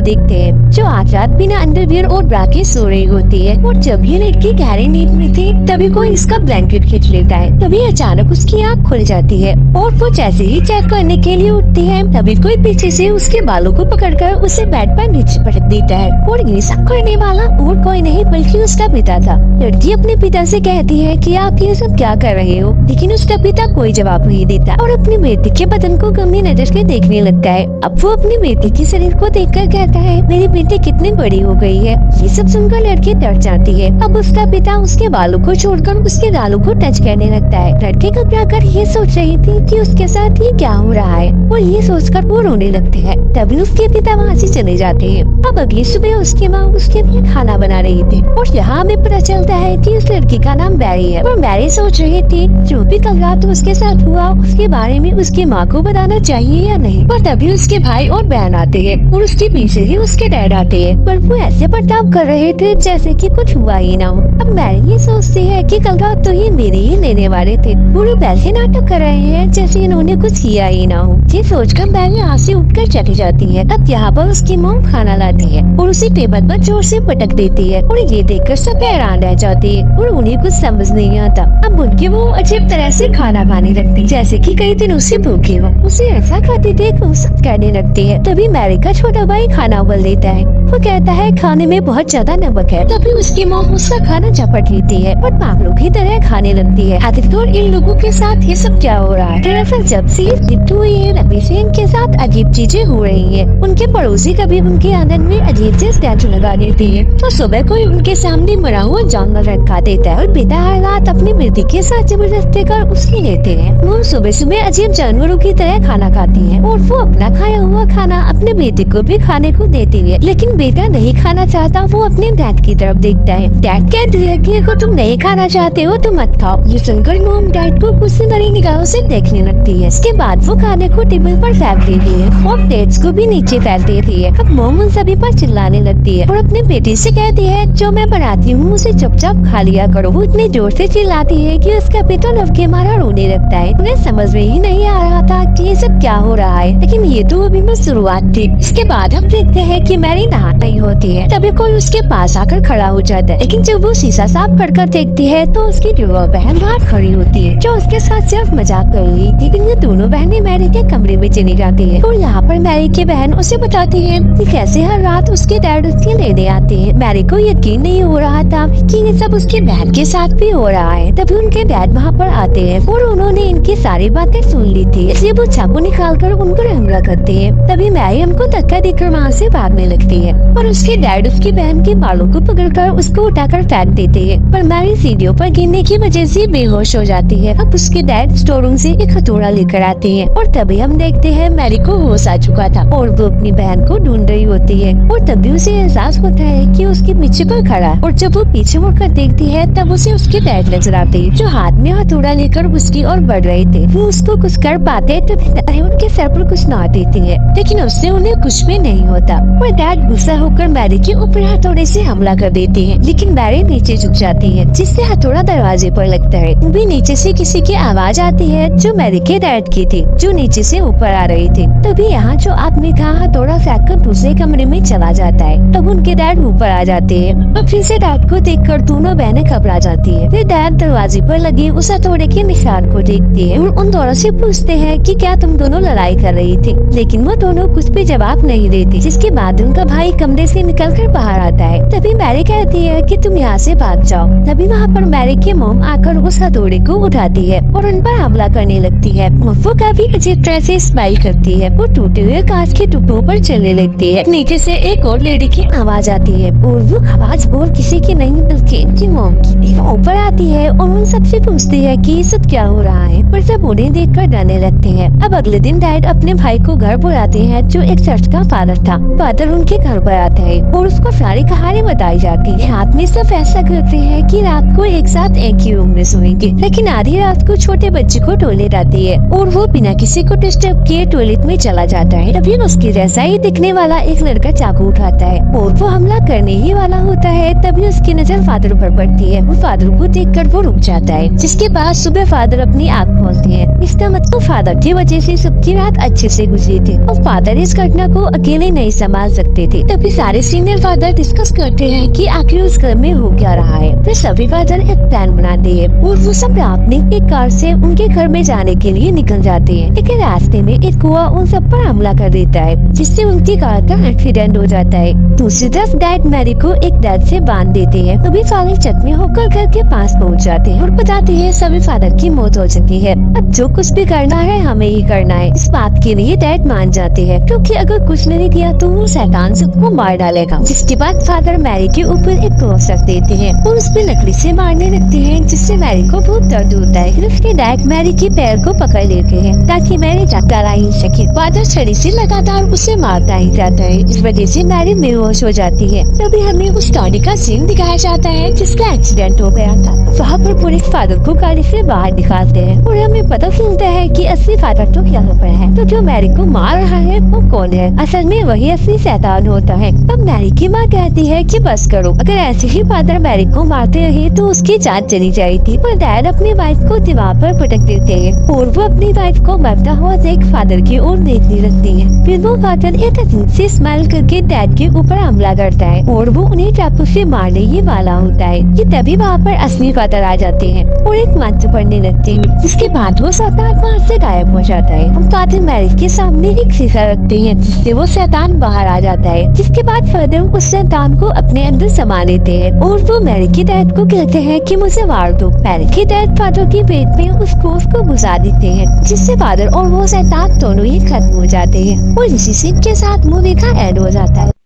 देखते हैं जो आज रात बिना अंडरवियर और ब्रा के सो रही होती है। और जब ये लड़की गहरी नींद में थी तभी कोई इसका ब्लैंकेट खींच लेता है। तभी अचानक उसकी आँख खुल जाती है और वो जैसे ही चेक करने के लिए उठती है तभी कोई पीछे से उसके बालों को पकड़कर उसे बेड पर नीचे पटक देता है। और ये सब करने वाला और कोई नहीं बल्कि उसका पिता था। लड़की अपने पिता से कहती है कि आप ये सब क्या कर रहे हो, लेकिन उसका पिता कोई जवाब नहीं देता और अपनी बेटी के बदन को गंभीर नजर से देखने लगता है। अब वो अपनी बेटी के शरीर को देखकर कहता है मेरी बेटी कितनी बड़ी हो गई है। ये सब सुनकर लड़की डर जाती है। अब उसका पिता उसके बालों को छोड़कर उसके गालों को टच करने लगता है। लड़की घबराकर ये सोच रही थी कि उसके साथ ये क्या हो रहा है और ये सोचकर वो रोने लगते हैं। तभी उसके पिता वहाँ से चले जाते हैं। अब अगली सुबह उसकी माँ उसके लिए खाना बना रही थी और यहाँ हमें पता चलता है कि उस लड़की का नाम बैरी है। और बैरी सोच रही थी जो भी कल रात उसके साथ हुआ उसके बारे में उसकी माँ को बताना चाहिए या नहीं। पर तभी उसके भाई और बहन आते हैं और उसके पीछे ही उसके डैड आते हैं। पर वो ऐसे बर्ताव कर रहे थे जैसे कि कुछ हुआ ही ना हो। अब बैरी ये सोचती है कि कल रात तो ये मेरे ही लेने वाले थे, पूरे वैसे नाटक कर रहे हैं जैसे इन्होंने कुछ किया ही ना हो। ये सोचकर बैरी यहाँ से उठकर चली जाती है। अब यहाँ पर उसकी मॉम खाना लाती है और उसे टेबल पर जोर से पटक देती है और ये देखकर सब हैरान रह जाती है और उन्हें कुछ समझ नहीं आता। अब उनकी वो अजीब तरह से खाना खाने लगती जैसे कि कई दिन उससे भूखे हो। उसे ऐसा खाती देख वो सब कहने लगती है। तभी मैरी का छोटा भाई खाना उबल देता है। वो कहता है खाने में बहुत ज्यादा नमक है। तभी उसकी मॉम उसका खाना झपट लेती है और पागलों की तरह खाने लगती है। आखिरकार इन लोगों के साथ ये सब क्या हो रहा है। दरअसल जब से जिद्दू हुई है तभी से इनके साथ अजीब चीजें हो रही है। उनके पड़ोसी कभी उनके आंगन में अजीब से स्टैचू लगा देते हैं तो सुबह कोई उनके सामने मरा हुआ जानवर रखा देता है और पिता हर रात अपनी बेटी के साथ जबरदस्ती कर उसकी लेते हैं। वो सुबह सुबह अजीब जानवरों की तरह खाना खाती है और वो अपना खाया हुआ खाना अपने बेटे को भी खाने को देती है। लेकिन बेटा नहीं खाना चाहता। वो अपने डैड की तरफ देखता है। डैड कहती है कि अगर तुम नहीं खाना चाहते हो तो मत खाओ। ये सुनकर मॉम डैड को गुस्से भरी निगाहों से देखने लगती है। इसके बाद वो खाने को टेबल पर फेंक देती है और प्लेट्स को भी नीचे फेंक देती है। अब मॉम उन सभी पर चिल्लाने लगती है और अपने बेटे से कहती है जो मैं बनाती हूँ उसे चुपचाप खा लिया करो। वो इतने जोर से चिल्लाती है कि उसका बेटा लव के मारा रोने लगता है। उन्हें समझ में ही नहीं आ रहा था कि ये सब क्या हो रहा है, लेकिन ये तो अभी बस शुरुआत थी। इसके बाद हम देखते हैं कि मैरी नहा रही होती है। तभी कोई उसके पास आकर खड़ा हो जाता है, लेकिन जब वो शीशा साफ कर देखती है तो उसकी जुड़वा बहन बाहर खड़ी होती है जो उसके साथ सिर्फ मजाक कर रही थी। लेकिन ये दोनों बहनें मैरी के कमरे में चली जाती है और यहाँ पर मैरी की बहन उसे बताती है कि कैसे हर रात उसके डैड उसके लेने आते हैं। मैरी को यकीन नहीं हो रहा था कि ये सब उसकी बहन के साथ भी हो रहा है। तभी उनके डैड वहाँ पर आते हैं और उन्होंने इनकी सारी बातें सुन ली थी, इसलिए वो चाकू निकालकर उन पर हमला करते हैं। तभी मैरी उनको धक्का देकर वहाँ से भागने लगती है और उसके डैड उसकी बहन के बालों को पकड़कर उसको उठाकर फेंक देते हैं। पर मैरी सीढ़ियों पर गिरने की वजह से बेहोश हो जाती है। अब उसके डैड स्टोर रूम से एक हथौड़ा लेकर आते हैं और तभी हम देखते हैं मैरी को होश आ चुका था और वो अपनी बहन को ढूंढ रही होती है। और तभी उसे एहसास होता है कि उसके पीछे पर खड़ा है और जब वो पीछे मुड़कर देखती है तब उसे उसके डैड नजर आते हैं जो हाथ में हथौड़ा लेकर उसकी ओर बढ़ रहे थे। वो उसको कुछ कर पाते तभी उनके सर पर कुछ ना देती है, लेकिन उससे उन्हें कुछ भी नहीं होता। और डैड गुस्सा होकर मैरी के ऊपर हथौड़े से हमला कर देते हैं, लेकिन मैरी नीचे झुक जाती है जिससे हथौड़ा दरवाजे पर लगता है। भी नीचे से किसी की आवाज आती है जो मैरी के डैड की थी जो नीचे से ऊपर आ रही थी। तभी यहाँ जो आदमी था हथौड़ा फेंक कर दूसरे कमरे में चला जाता है। तब उनके डैड ऊपर आ जाते हैं और फिर से डैड को देखकर दोनों बहनें घबरा जाती है। फिर डैड दरवाजे पर लगे उस हथौड़े के निशान को देखते हैं और उन दोनों से पूछते हैं कि क्या तुम दोनों लड़ाई कर रही थी, लेकिन वो दोनों कुछ भी जवाब नहीं देती। जिसके बाद उनका भाई कमरे से निकलकर बाहर आता है। तभी मैरी कहती है कि तुम यहाँ से भाग जाओ। तभी वहाँ पर मैरी की मॉम आकर उस हथौड़े को उठाती है और उन पर हमला करने लगती है। वो काफी अजीब तरह से स्माइल करती है। वो टूटे हुए कांच के टुकड़ों पर चलने लगती है। नीचे से एक और लेडी की आवाज आती है और वो आवाज बोल किसी की नहीं बल्कि इनकी मॉम की। वो ऊपर आती है और उन सबसे पूछती है कि ये सब क्या हो रहा है, पर सब उन्हें देखकर डरने लगते हैं। अब अगले दिन डैड अपने भाई को घर बुलाते हैं जो एक चर्च का फादर था। फादर उनके घर पर आता है और उसको सारी कहानी बताई जाती है। रात में सब फैसला करते हैं कि रात को एक साथ एक ही रूम में सोएंगे, लेकिन आधी रात को छोटे बच्चे को टॉयलेट आती है और वो बिना किसी को डिस्टर्ब किए टॉयलेट में चला जाता है। तभी उसके जैसा ही दिखने वाला एक लड़का चाकू उठाता है और वो हमला करने ही वाला होता है। तभी उसकी नजर फादर पर पड़ती है। वो फादर को देखकर वो रुक जाता है, जिसके बाद सुबह फादर अपनी आँख खोलते हैं। इसका मतलब फादर की वजह से सबकी रात अच्छे से गुजरी थी और फादर इस घटना को अकेले नहीं संभाल सकते थे। तभी सारे सीनियर फादर डिस्कस करते हैं कि आखिर उस घर में हो क्या रहा है। फिर सभी फादर एक प्लान बनाते हैं और वो सब अपनी एक कार से उनके घर में जाने के लिए निकल जाते हैं। लेकिन रास्ते में एक कुआं उन सब पर हमला कर देता है, जिससे उनकी कार का एक्सीडेंट हो जाता है। दूसरी तरफ डैड मैरी को एक डैड से बांध देते हैं। तभी फादर जख्मी होकर घर के पास पहुंच जाते हैं और बताते हैं सभी फादर की मौत हो चुकी है, अब जो कुछ भी करना है हमें ही करना है। इस बात के लिए डैड मान जाते हैं, क्योंकि अगर कुछ नहीं किया तो वो शैतान सबको मार डालेगा। जिसके बाद फादर मैरी के ऊपर एक क्रॉस रख देते हैं और उस पे लकड़ी से मारने लगते हैं, जिससे मैरी को बहुत दर्द होता है। फिर उसके डैड मैरी के पैर को पकड़ लेते हैं ताकि मैरी डरा ही सके। फादर छड़ी से लगातार उसे मारता ही जाता है। इस वजह से मैरी बेहोश हो जाती है। तभी हमें उस गाड़ी का सीन दिखाया जाता है जिसका एक्सीडेंट हो गया था। वहाँ पर पुलिस फादर को गाड़ी से बाहर निकालते हैं और हमें पता चलता है कि असली फादर तो यहाँ पर है। तो जो मैरी को मार रहा है वो कौन है? असल में वही असली शैतान होता है। तब मैरी की माँ कहती है कि बस करो, अगर ऐसे ही फादर मैरी को मारते रहे तो उसकी जान चली जाएगी। और डैड अपनी वाइफ को दीवार पर पटक देते हैं और वो अपनी वाइफ को मरता हुआ देख फादर की ओर देखने लगती है। फिर वो फादर एक अजीब से स्माइल करके डैड के ऊपर हमला करता है और वो उन्हें चाकू से मारने ही वाला होता है कि तभी वहाँ पर असली फादर आ जाते हैं और एक मंत्र पढ़ने लगते हैं। जिसके बाद वो शैतान वहाँ से गायब हो जाता है। हम फादर मैरी के सामने एक शीशा रखते हैं जिससे वो शैतान बाहर आ जाता है। जिसके बाद फादर उस शैतान को अपने अंदर समा लेते हैं और वो मैरी के डैड को कहते हैं कि मुझे मार दो। मैरी के डैड फादर के पेट में उस क्रॉस को घुसा देते हैं, जिससे फादर और वो शैतान दोनों ही खत्म हो जाते हैं। और इसी सीन के साथ मूवी का एंड हो जाता है।